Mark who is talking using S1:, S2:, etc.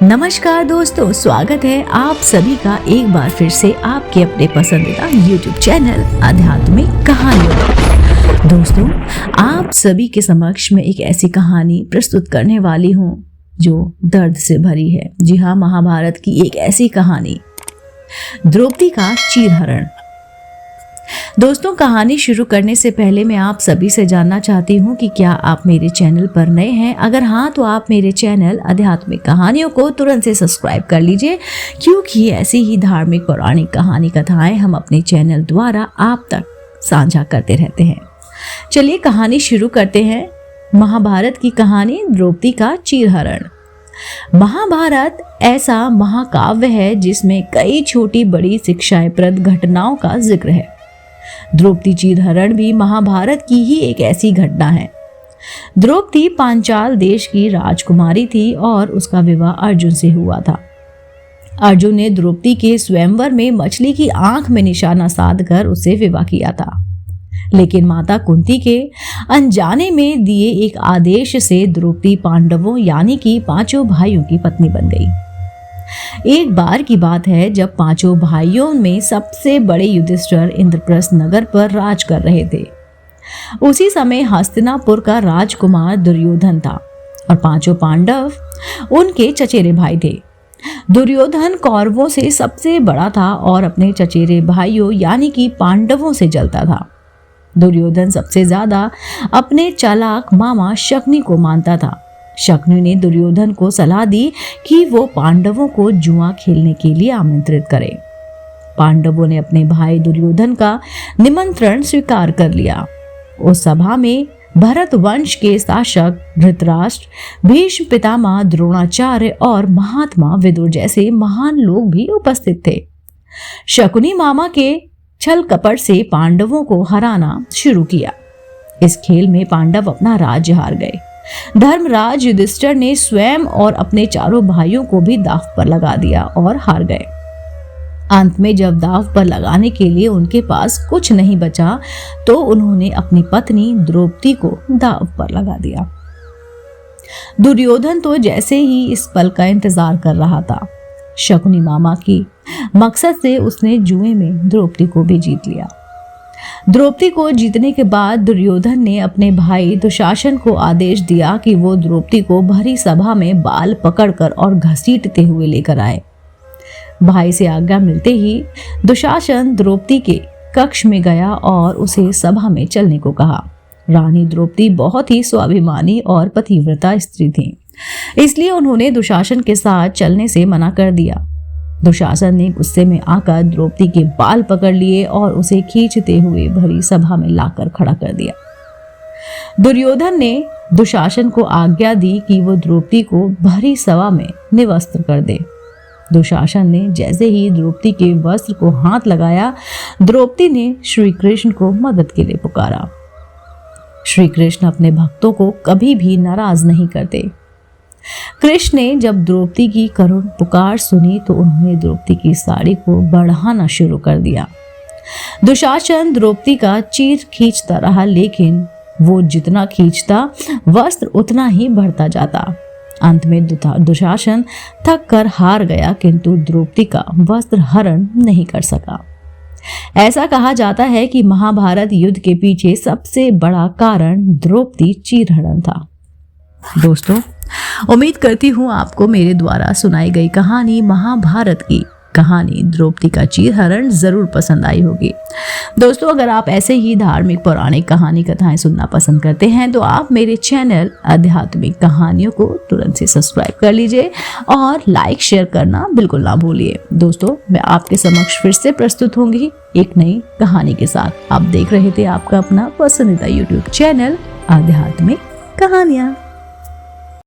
S1: नमस्कार दोस्तों, स्वागत है आप सभी का एक बार फिर से आपके अपने पसंदीदा YouTube चैनल आध्यात्मिक कहानियों में। दोस्तों, आप सभी के समक्ष में एक ऐसी कहानी प्रस्तुत करने वाली हूँ जो दर्द से भरी है। जी हाँ, महाभारत की एक ऐसी कहानी, द्रौपदी का चीरहरण। दोस्तों, कहानी शुरू करने से पहले मैं आप सभी से जानना चाहती हूँ कि क्या आप मेरे चैनल पर नए हैं। अगर हाँ, तो आप मेरे चैनल आध्यात्मिक कहानियों को तुरंत से सब्सक्राइब कर लीजिए, क्योंकि ऐसी ही धार्मिक पौराणिक कहानी कथाएं हम अपने चैनल द्वारा आप तक साझा करते रहते हैं। चलिए कहानी शुरू करते हैं। महाभारत की कहानी, द्रौपदी का चीरहरण। महाभारत ऐसा महाकाव्य है जिसमें कई छोटी बड़ी शिक्षाप्रद घटनाओं का जिक्र है। द्रौपदी चीरहरण भी महाभारत की ही एक ऐसी घटना है। द्रौपदी पांचाल देश की राजकुमारी थी और उसका विवाह अर्जुन से हुआ था। अर्जुन ने द्रौपदी के स्वयंवर में मछली की आंख में निशाना साधकर उससे विवाह किया था, लेकिन माता कुंती के अनजाने में दिए एक आदेश से द्रौपदी पांडवों यानी कि पांचों भाइयों की पत्नी बन गई। एक बार की बात है जब पांचों भाइयों में सबसे बड़े युधिष्ठिर इंद्रप्रस्थ नगर पर राज कर रहे थे। उसी समय हस्तिनापुर का राजकुमार दुर्योधन था और पांचों पांडव उनके चचेरे भाई थे। दुर्योधन कौरवों से सबसे बड़ा था और अपने चचेरे भाइयों यानी कि पांडवों से जलता था। दुर्योधन सबसे ज्यादा अपने चालाक मामा शकुनी को मानता था। शकुनी ने दुर्योधन को सलाह दी कि वो पांडवों को जुआ खेलने के लिए आमंत्रित करे। पांडवों ने अपने भाई दुर्योधन का निमंत्रण स्वीकार कर लिया। उस सभा में भरत वंश के शासक धृतराष्ट्र, भीष्म पितामह, द्रोणाचार्य और महात्मा विदुर जैसे महान लोग भी उपस्थित थे। शकुनी मामा के छल कपट से पांडवों को हराना शुरू किया। इस खेल में पांडव अपना राज्य हार गए। धर्मराज युधिष्ठिर ने स्वयं और अपने चारों भाइयों को भी दांव पर लगा दिया और हार गए। अंत में जब दांव पर लगाने के लिए उनके पास कुछ नहीं बचा तो उन्होंने अपनी पत्नी द्रौपदी को दांव पर लगा दिया। दुर्योधन तो जैसे ही इस पल का इंतजार कर रहा था। शकुनी मामा की मकसद से उसने जुए में द्रौपदी को भी जीत लिया। द्रौपदी को जीतने के बाद दुर्योधन ने अपने भाई दुशासन को आदेश दिया कि वो द्रौपदी को भरी सभा में बाल पकड़कर और घसीटते हुए लेकर आए। भाई से आज्ञा मिलते ही दुशासन द्रौपदी के कक्ष में गया और उसे सभा में चलने को कहा। रानी द्रौपदी बहुत ही स्वाभिमानी और पतिव्रता स्त्री थी, इसलिए उन्होंने दुशासन के साथ चलने से मना कर दिया। दुशासन ने गुस्से में आकर द्रौपदी के बाल पकड़ लिए और उसे खींचते हुए भरी सभा में लाकर खड़ा कर दिया। दुर्योधन ने दुशासन को आज्ञा दी कि वो द्रौपदी को भरी सभा में निवस्त्र कर दे। दुशासन ने जैसे ही द्रौपदी के वस्त्र को हाथ लगाया, द्रौपदी ने श्री कृष्ण को मदद के लिए पुकारा। श्री कृष्ण अपने भक्तों को कभी भी नाराज नहीं करते। कृष्ण ने जब द्रौपदी की करुण पुकार सुनी तो उन्होंने द्रौपदी की साड़ी को बढ़ाना शुरू कर दिया। दुशासन द्रौपदी का चीर खींचता रहा, लेकिन वो जितना खींचता वस्त्र उतना ही बढ़ता जाता। अंत में दुशासन थक कर हार गया, किंतु द्रौपदी का वस्त्र हरण नहीं कर सका। ऐसा कहा जाता है कि महाभारत युद्ध के पीछे सबसे बड़ा कारण द्रौपदी चीरहरण था। दोस्तों, उम्मीद करती हूँ आपको मेरे द्वारा सुनाई गई कहानी, महाभारत की कहानी द्रौपदी का चीरहरण जरूर पसंद आई होगी। दोस्तों, अगर आप ऐसे ही धार्मिक पौराणिक कहानी कथाएं सुनना पसंद करते हैं तो आप मेरे चैनल आध्यात्मिक कहानियों को तुरंत से सब्सक्राइब कर लीजिए और लाइक शेयर करना बिल्कुल ना भूलिए। दोस्तों, मैं आपके समक्ष फिर से प्रस्तुत होंगी एक नई कहानी के साथ। आप देख रहे थे आपका अपना पसंदीदा YouTube चैनल आध्यात्मिक कहानियां।